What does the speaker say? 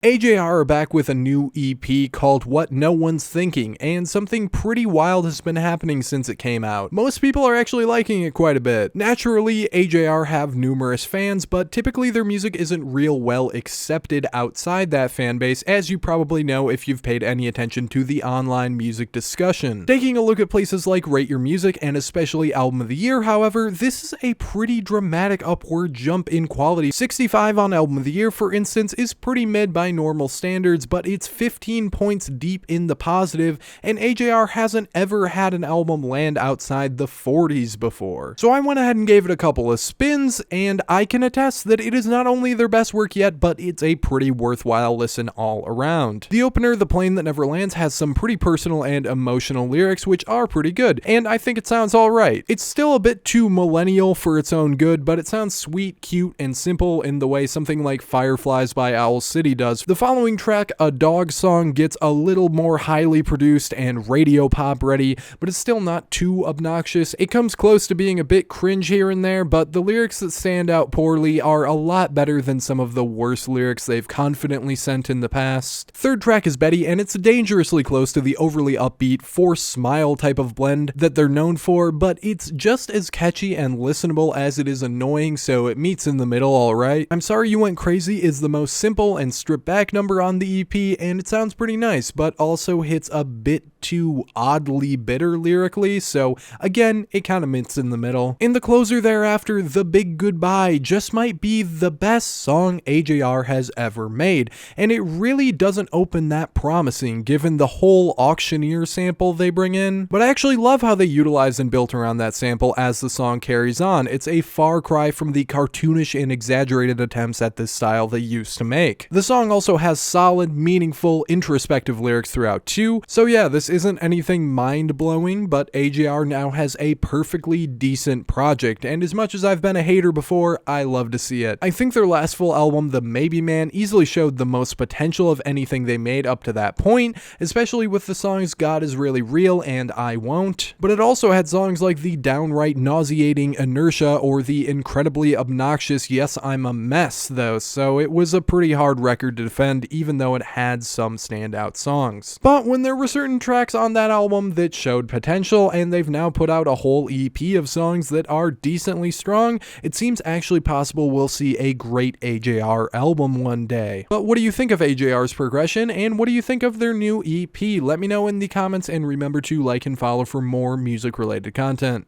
AJR are back with a new EP called What No One's Thinking, and something pretty wild has been happening since it came out. Most people are actually liking it quite a bit. Naturally, AJR have numerous fans, but typically their music isn't real well accepted outside that fan base, as you probably know if you've paid any attention to the online music discussion. Taking a look at places like Rate Your Music and especially Album of the Year, however, this is a pretty dramatic upward jump in quality. 65 on Album of the Year, for instance, is pretty mid by normal standards, but it's 15 points deep in the positive, and AJR hasn't ever had an album land outside the 40s before. So I went ahead and gave it a couple of spins, and I can attest that it is not only their best work yet, but it's a pretty worthwhile listen all around. The opener, The Plane That Never Lands, has some pretty personal and emotional lyrics, which are pretty good, and I think it sounds alright. It's still a bit too millennial for its own good, but it sounds sweet, cute, and simple in the way something like Fireflies by Owl City does. The following track, A Dog Song, gets a little more highly produced and radio pop ready, but it's still not too obnoxious. It comes close to being a bit cringe here and there, but the lyrics that stand out poorly are a lot better than some of the worst lyrics they've confidently sent in the past. Third track is Betty, and it's dangerously close to the overly upbeat, forced smile type of blend that they're known for, but it's just as catchy and listenable as it is annoying, so it meets in the middle alright. I'm Sorry You Went Crazy is the most simple and stripped back number on the EP, and it sounds pretty nice, but also hits a bit too oddly bitter lyrically, so again, it kind of meets in the middle. In the closer thereafter, The Big Goodbye just might be the best song AJR has ever made, and it really doesn't open that promising given the whole auctioneer sample they bring in, but I actually love how they utilize and built around that sample as the song carries on. It's a far cry from the cartoonish and exaggerated attempts at this style they used to make. The song also has solid, meaningful, introspective lyrics throughout too, so yeah, this isn't anything mind-blowing, but AJR now has a perfectly decent project, and as much as I've been a hater before, I love to see it. I think their last full album, The Maybe Man, easily showed the most potential of anything they made up to that point, especially with the songs God Is Really Real and I Won't, but it also had songs like the downright nauseating Inertia or the incredibly obnoxious Yes I'm a Mess though, so it was a pretty hard record to defend even though it had some standout songs. But when there were certain tracks on that album that showed potential, and they've now put out a whole EP of songs that are decently strong, it seems actually possible we'll see a great AJR album one day. But what do you think of AJR's progression, and what do you think of their new EP? Let me know in the comments, and remember to like and follow for more music related content.